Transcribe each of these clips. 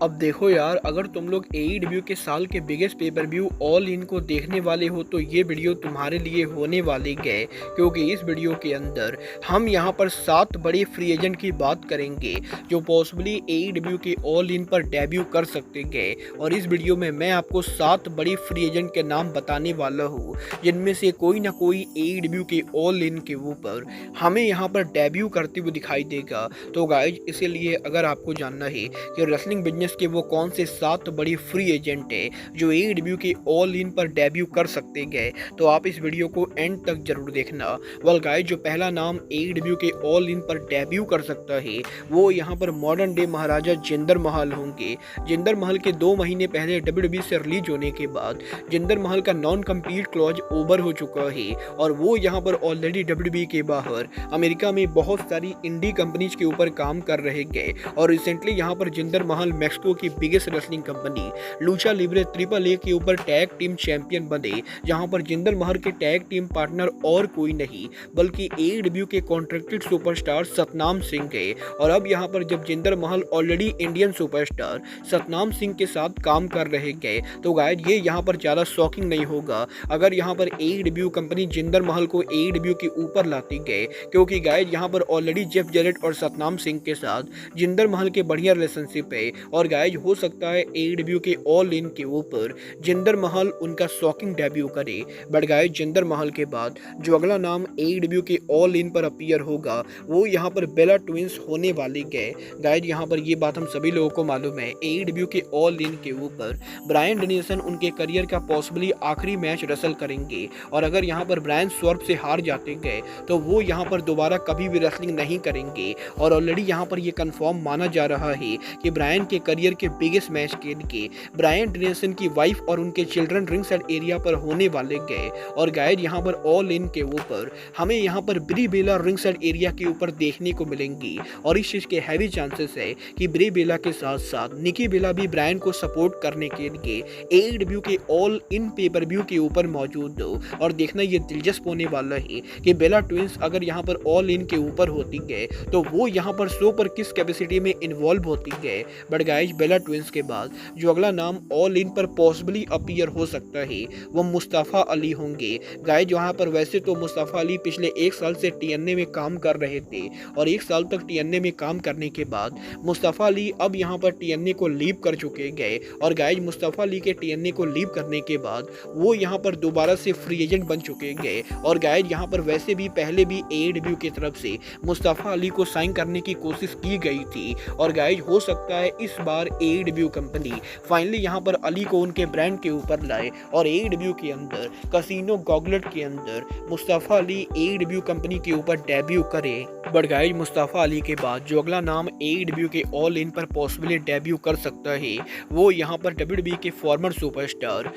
अब देखो यार, अगर तुम लोग एईडब्ल्यू के साल के biggest pay per view all in को देखने वाले हो तो ये वीडियो तुम्हारे लिए होने वाली है, क्योंकि इस वीडियो के अंदर हम यहाँ पर 7 बड़े फ्री एजेंट की बात करेंगे जो पॉसिबली एईडब्ल्यू के ऑल इन पर डेब्यू कर सकते हैं। और इस वीडियो में मैं आपको 7 बड़ी फ्री एजेंट के नाम बताने वाला हूँ जिनमें से कोई ना कोई एईडब्ल्यू के ऑल इन के ऊपर हमें यहाँ पर डेब्यू करते हुए दिखाई देगा। तो गाइज, इसीलिए अगर आपको जानना है कि रेसलिंग बिजनेस के वो कौन से 7 बड़ी फ्री एजेंट है जो एईडब्ल्यू के ऑल इन पर डेब्यू कर सकते हैं, तो आप इस वीडियो को एंड तक जरूर देखना। वेल गाइस, जो पहला नाम एईडब्ल्यू के ऑल इन पर डेब्यू कर सकता है वो यहाँ पर मॉडर्न डे महाराजा जिंदर महल होंगे। जिंदर महल के 2 महीने पहले डब्ल्यूडब्ल्यूई से रिलीज होने के बाद जिंदर महल का नॉन कम्पीट क्लॉज ओवर हो चुका है और वो यहाँ पर ऑलरेडी डब्ल्यूडब्ल्यूई के बाहर अमेरिका में बहुत सारी इंडी कंपनीज के ऊपर काम कर रहे हैं। और रिसेंटली यहाँ पर जिंदर महल मैक्सिको की biggest wrestling company Lucha Libre triple A के ऊपर टैग टीम चैंपियन बने, जहां पर जिंदर महल के टैग टीम पार्टनर और कोई नहीं बल्कि एईडब्ल्यू के कॉन्ट्रैक्टेड सुपरस्टार सतनाम सिंह है। और अब यहां पर जब जिंदर महल already Indian superstar Satnam Singh के साथ काम कर रहे गए तो गाइस, ये यहां पर ज़्यादा शॉकिंग नहीं होगा अगर यहां पर एईडब्ल्यू कंपनी जिंदर महल को एईडब्ल्यू के ऊपर लाती गए, क्योंकि गाइस यहां पर ऑलरेडी जेफ जेरेट और सतनाम सिंह के साथ जिंदर महल के बढ़िया रिलेशनशिप है। और गाइज, हो सकता है एईडब्ल्यू के ऑल इन के ऊपर जिंदर महल उनका शॉकिंग डेब्यू करे। बट गाइज, जिंदर महल के बाद जो अगला नाम एईडब्ल्यू के ऑल इन पर अपीयर होगा वो यहाँ पर बेला ट्विंस होने वाली है। गाइज, यहाँ पर ये बात हम सभी लोगों को मालूम है, एईडब्ल्यू के ऑल इन के ऊपर ब्रायन डेनियल्सन उनके करियर का पॉसिबली आखिरी मैच रेसल करेंगे। और अगर यहाँ पर ब्रायन स्वॉर्प से हार जाते गए तो वो यहाँ पर दोबारा कभी भी रेसलिंग नहीं करेंगे। और ऑलरेडी यहाँ पर ये कंफर्म माना जा रहा है कि ब्रायन के करियर के बिगेस्ट मैच के लिए ब्रायन डेनियल्सन की वाइफ और उनके चिल्ड्रन रिंग साइड एरिया पर होने वाले गए। और गाइड, यहाँ पर ऑल इन के ऊपर हमें यहाँ पर ब्री बेला रिंग साइड एरिया के ऊपर देखने को मिलेंगी। और इस चीज के हैवी चांसेस है कि ब्री बेला के साथ साथ निकी बेला भी ब्रायन को सपोर्ट करने के लिए एईडब्ल्यू के ऑल इन पेपर व्यू के ऊपर मौजूद हो। और देखना ये दिलचस्प होने वाला है कि बेला ट्विंस अगर यहाँ पर ऑल इन के ऊपर होती है तो वो यहाँ पर शो पर किस कैपेसिटी में इन्वॉल्व होती है। बट गाइज, बेला ट्विंस के बाद जो अगला नाम ऑल इन पर पॉसिबली अपीयर हो सकता है वो मुस्तफ़ा अली होंगे। गाइज, यहाँ पर वैसे तो मुस्तफ़ा अली पिछले 1 साल से टीएनए में काम कर रहे थे और 1 साल तक टीएनए में काम करने के बाद मुस्तफ़ा अली अब यहाँ पर टीएनए को लीव कर चुके गए। और गाइज, मुस्तफ़ा अली के टीएनए को लीव करने के बाद वो यहाँ पर दोबारा से फ्री एजेंट बन चुके गए। और गाइज, यहाँ पर वैसे भी पहले भी एईडब्ल्यू की तरफ से मुस्तफ़ा अली को साइन करने की कोशिश की गई थी। और गाइज, हो सकता है इस बार एईडब्ल्यू कंपनी फाइनली यहाँ पर अली को उनके ब्रांड के ऊपर लाए और एईडब्ल्यू के अंदर कसिनो गॉगलेट के अंदर मुस्तफ़ा अली एईडब्ल्यू कंपनी के ऊपर डेब्यू करे। बट गाइज, मुस्तफ़ा अली के बाद जो अगला नाम एईडब्ल्यू के ऑल इन पर पॉसिबली डेब्यू कर सकता है वो यहाँ पर डब्ल्यूडब्ल्यूई के फॉर्मर सुपरस्टार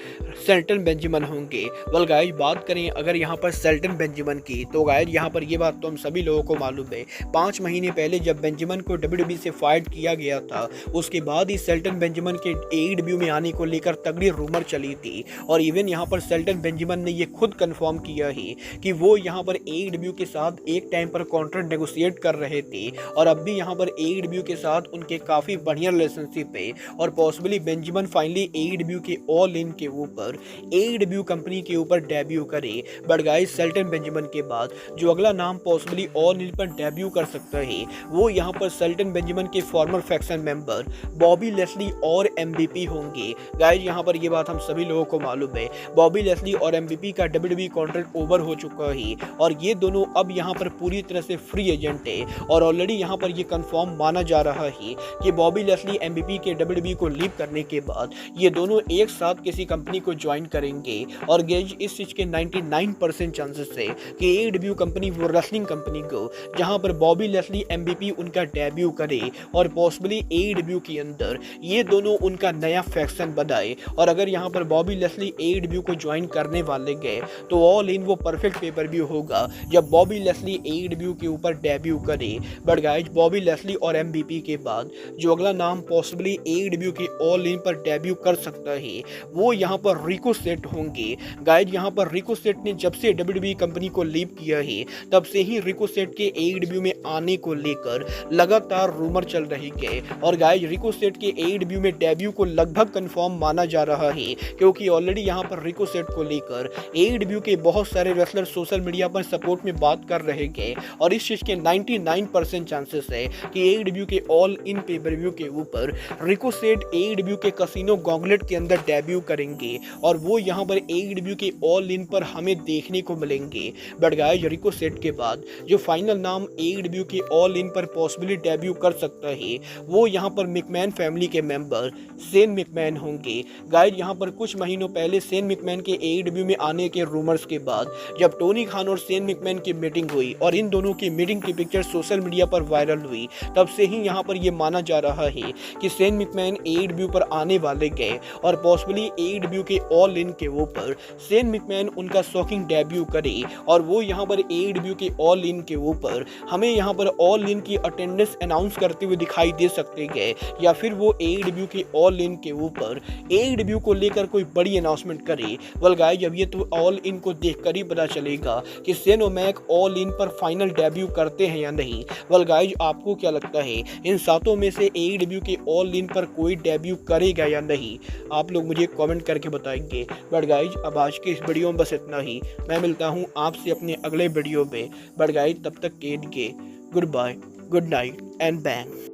शेल्टन बेंजामिन होंगे। वेल गाइज, बात करें अगर यहाँ पर शेल्टन बेंजामिन की तो गाइज यहाँ पर ये बात तो हम सभी लोगों को मालूम है, 5 महीने पहले जब बेंजामिन को डब्ल्यूडब्ल्यूई से फाइट किया गया था उसके बाद ही शेल्टन बेंजामिन के एईडब्ल्यू में आने को लेकर तगड़ी रूमर चली थी। और इवन यहाँ पर शेल्टन बेंजामिन ने ये खुद कंफर्म किया है कि वो यहाँ पर एईडब्ल्यू के साथ एक टाइम पर कॉन्ट्रैक्ट नेगोशिएट कर रहे थे और अब भी यहाँ पर एईडब्ल्यू के साथ उनके काफ़ी बढ़िया रिलेशनशिप है। और पॉसिबली बेंजामिन फाइनली एईडब्ल्यू के ऑल इन के ऊपर एईडब्ल्यू कंपनी के ऊपर डेब्यू करे। बट गाइस, शेल्टन बेंजामिन के बाद जो अगला नाम पॉसिबली ऑल इन पर डेब्यू कर सकता है वो यहाँ पर शेल्टन बेंजामिन के former faction member Bobby Lashley और एमवीपी होंगे। गाइज, यहाँ पर ये बात हम सभी लोगों को मालूम है, बॉबी लेस्ली और एमवीपी का डब्ल्यूडब्ल्यूई कॉन्ट्रैक्ट ओवर हो चुका है और ये दोनों अब यहाँ पर पूरी तरह से फ्री एजेंट है। और ऑलरेडी यहाँ पर ये कंफर्म माना जा रहा है कि बॉबी लेस्ली एमवीपी के डब्ल्यूडब्ल्यूई को लीव करने के बाद ये दोनों एक साथ किसी कंपनी को ज्वाइन करेंगे। और गाइज, इस चीज के 99% चांसेस है कि एईडब्ल्यू कंपनी वो रेसलिंग कंपनी को जहाँ पर बॉबी लेस्ली एमवीपी उनका डेब्यू करे और पॉसिबली एईडब्ल्यू के अंदर ये दोनों उनका नया फैक्शन बनाए। और अगर यहाँ पर बॉबी लेस्ली एईडब्ल्यू को ज्वाइन करने वाले गए तो ऑल इन वो परफेक्ट पेपर व्यू होगा जब बॉबी लेस्ली एईडब्ल्यू के ऊपर डेब्यू करे। बट गाइज, बॉबी लेस्ली और एमवीपी के बाद जो अगला नाम पॉसिबली एईडब्ल्यू के ऑल इन पर डेब्यू कर सकता है वो यहाँ पर रिको सेट होंगे। गाइज, यहाँ पर रिको सेट ने जब से डब्ल्यूडब्ल्यूई कंपनी को लीव किया है तब से ही रिको सेट के एईडब्ल्यू में आने को लेकर लगातार रूमर चल रही है। और गाइज, रिको रिको सेट के AEW में डेब्यू को लगभग कंफर्म माना जा रहा है, क्योंकि ऑलरेडी यहाँ पर रिको सेट को लेकर AEW के बहुत सारे रेसलर सोशल मीडिया पर सपोर्ट में बात कर रहे हैं और इस चीज के 99% चांसेस है कि AEW के ऑल इन पेपर व्यू के ऊपर रिको सेट AEW के कसिनो गॉगलेट के अंदर डेब्यू करेंगे और वो यहाँ पर AEW के ऑल इन पर हमें देखने को मिलेंगे। बट गाइस, रिको सेट के बाद जो फाइनल नाम AEW के ऑल इन पर पॉसिबली डेब्यू कर सकता है वो यहाँ पर मैकमैन फैमिली के मेंबर शेन मैकमैन होंगे। गाइस, यहाँ पर कुछ महीनों पहले शेन मैकमैन के AEW में आने के रूमर्स के बाद जब टोनी खान और शेन मैकमैन की मीटिंग हुई और इन दोनों की मीटिंग की पिक्चर सोशल मीडिया पर वायरल हुई, तब से ही यहाँ पर यह माना जा रहा है कि शेन मैकमैन AEW पर आने वाले गए और पॉसिबली AEW के ऑल इन के ऊपर शेन मैकमैन उनका शॉकिंग डेब्यू करे और वो यहाँ पर AEW के ऑल इन के ऊपर हमें यहाँ पर ऑल इन की अटेंडेंस अनाउंस करते हुए दिखाई दे सकते हैं, या फिर वो AEW के ऑल इन के ऊपर AEW को लेकर कोई बड़ी अनाउंसमेंट करे। वेल गाइस, जब ये तो ऑल इन को देखकर ही पता चलेगा कि शेन ओमैक ऑल इन पर फाइनल डेब्यू करते हैं या नहीं। वेल गाइस, आपको क्या लगता है इन सातों में से AEW के ऑल इन पर कोई डेब्यू करेगा या नहीं? आप लोग मुझे कमेंट करके बताएंगे। बट गाइस, अब आज के इस वीडियो में बस इतना ही। मैं मिलता हूँ आपसे अपने अगले वीडियो में। बट गाइस, तब तक के लिए goodbye, good night and bang.